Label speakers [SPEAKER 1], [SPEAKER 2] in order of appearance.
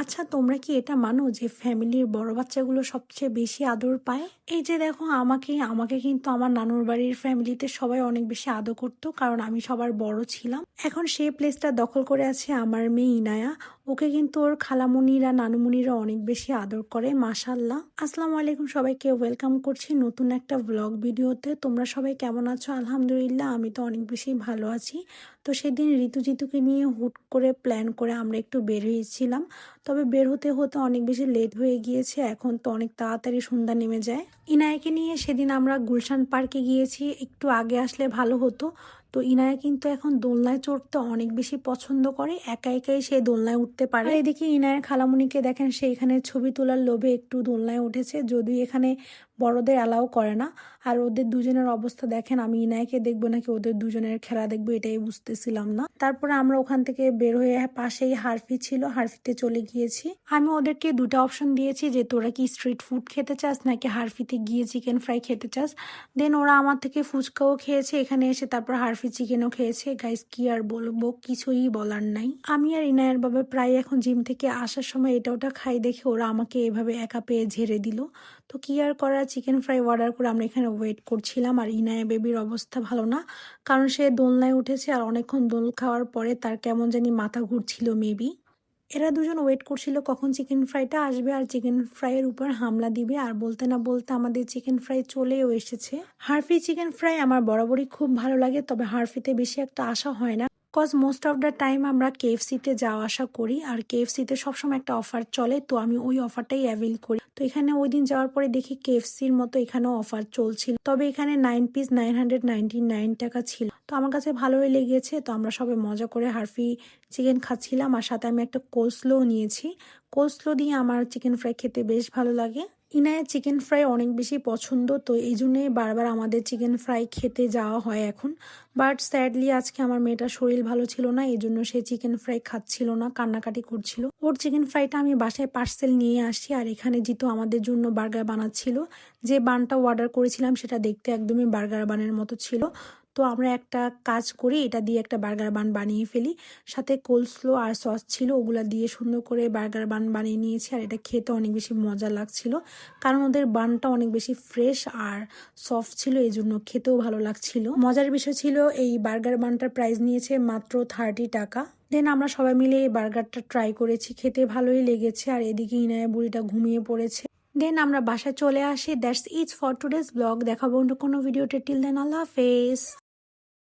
[SPEAKER 1] আচ্ছা, তোমরা কি এটা মানো যে ফ্যামিলির বড় বাচ্চাগুলো সবচেয়ে বেশি আদর পায়? এই যে দেখো, আমাকে আমাকে কিন্তু আমার নানুর বাড়ির ফ্যামিলিতে সবাই অনেক বেশি আদর করতো, কারণ আমি সবার বড় ছিলাম। এখন সেই প্লেসটা দখল করে আছে আমার মেয়ে ইনায়া। ওকে কিন্তু ওর খালামুনিরা নানুমুনিরা অনেক বেশি আদর করে, মাশাল্লাহ। আসসালামু আলাইকুম সবাইকে, ওয়েলকাম করছি নতুন একটা ব্লগ ভিডিওতে। তোমরা সবাই কেমন আছো? আলহামদুলিল্লাহ, আমি তো অনেক বেশি ভালো আছি। তো সেদিন ঋতুজিতুকে নিয়ে হুট করে প্ল্যান করে আমরা একটু বের হয়েছিলাম। তবে বের হতে হতে অনেক বেশি লেট হয়ে গিয়েছে, এখন তো অনেক তাড়াতাড়ি সন্ধ্যা নেমে যায়। ইনায়াকে নিয়ে সেদিন আমরা গুলশান পার্কে গিয়েছি, একটু আগে আসলে ভালো হতো। তো ইনায়া কিন্তু এখন দোলনায় চড়তে অনেক বেশি পছন্দ করে, একা একাই সে দোলনায় উঠতে পারে। আর এদিকে ইনায়ের খালামুনিকে দেখেন, সে এখানে ছবি তোলার লোভে একটু দোলনায় উঠেছে, যদিও এখানে বড়দের অ্যালাউ করে না। আর ওদের দুজনের অবস্থা দেখেন, আমি ইনায়কে দেখবো নাকি ওদের দুজনের খেলা দেখবো এটাই বুঝতেছিলাম না। তারপরে আমরা ওখান থেকে বের হয়ে পাশেই হারফি ছিল, হারফিতে চলে গিয়েছি। আমি ওদেরকে দুটো অপশন দিয়েছি যে তোরা কি স্ট্রিট ফুড খেতে চাস নাকি হারফিতে গিয়ে চিকেন ফ্রাই খেতে চাস। দেন ওরা আমার থেকে ফুচকাও খেয়েছে এখানে এসে, তারপর হারফি চিকেনও খেয়েছে। গাইস, কি আর বলবো, কিছুই বলার নাই। আমি আর ইনায়ের বাবা প্রায় এখন জিম থেকে আসার সময় এটা ওটা খাই দেখে ওরা আমাকে এভাবে একা পেয়ে ঝেড়ে দিল। তো কি আর করার, চিকেন ফ্রাই অর্ডার করে আমরা এখানে ওয়েট করছিলাম। আর ইনায়া বেবির অবস্থা ভালো না, কারণ সে দোলনায় উঠেছে আর অনেকক্ষণ দোল খাওয়ার পরে তার কেমন জানি মাথা ঘুরছিল মেবি। এরা দুজন ওয়েট করছিল কখন চিকেন ফ্রাইটা আসবে আর চিকেন ফ্রাইয়ের উপর হামলা দিবে। আর বলতে না বলতে আমাদের চিকেন ফ্রাই চলেও এসেছে। হারফি চিকেন ফ্রাই আমার বরাবরই খুব ভালো লাগে, তবে হারফিতে বেশি একটা আশা হয় না, cause most of the time আমরা কেএফসিতে যাওয়া আসা করি আর কেএফসিতে সবসময় একটা অফার চলে, তো আমি ওই অফারটাই অ্যাভেল করি। তো এখানে ওই দিন যাওয়ার পরে দেখি কেএফসির মতো এখানেও অফার চলছিল, তবে এখানে 9 পিস 999 টাকা ছিল। তো আমার কাছে ভালোই লেগেছে, তো আমরা সবাই মজা করে হারফি চিকেন খাচ্ছিলাম আর সাথে আমি একটা কোলস্লো নিয়েছি। কোলস্লো দিয়ে আমার চিকেন ফ্রাই খেতে বেশ ভালো লাগে। ইনায়ের চিকেন ফ্রাই অনেক বেশি পছন্দ, তো এই জন্যই বারবার আমাদের চিকেন ফ্রাই খেতে যাওয়া হয় এখন। বাট স্যাডলি আজকে আমার মেয়েটার শরীর ভালো ছিল না, এই জন্য সে চিকেন ফ্রাই খাচ্ছিল না, কান্নাকাটি করছিল। ওর চিকেন ফ্রাইটা আমি বাসায় পার্সেল নিয়ে আসি আর এখানে জিতু আমাদের জন্য বার্গার বানাচ্ছিল। যে বানটা অর্ডার করেছিলাম সেটা দেখতে একদমই বার্গার বানের মতো ছিল। তো আমরা একটা কাজ করি, এটা দিয়ে একটা বার্গার বান বানিয়ে ফেলি। সাথে কোলস্লো আর সস ছিল, ওগুলা দিয়ে সুন্দর করে বার্গার বান বানিয়ে নিয়েছি। আর এটা খেতে অনেক বেশি মজা লাগছিল, কারণ ওদের বানটা অনেক বেশি ফ্রেশ আর সফট ছিল, এই জন্য খেতেও ভালো লাগছিল। মজার বিষয় ছিল এই বার্গার বানটার প্রাইস নিয়েছে মাত্র 30 টাকা। দেন আমরা সবাই মিলে এই বার্গারটা ট্রাই করেছি, খেতে ভালোই লেগেছে। আর এদিকে ইনায়া বুড়িটা ঘুমিয়ে পড়েছে। দেন আমরা বাসায় চলে আসি। That's it for today's blog. দেখাবো অন্য কোনো ভিডিওতে। টিল দেন, আল্লাহ হাফেজ।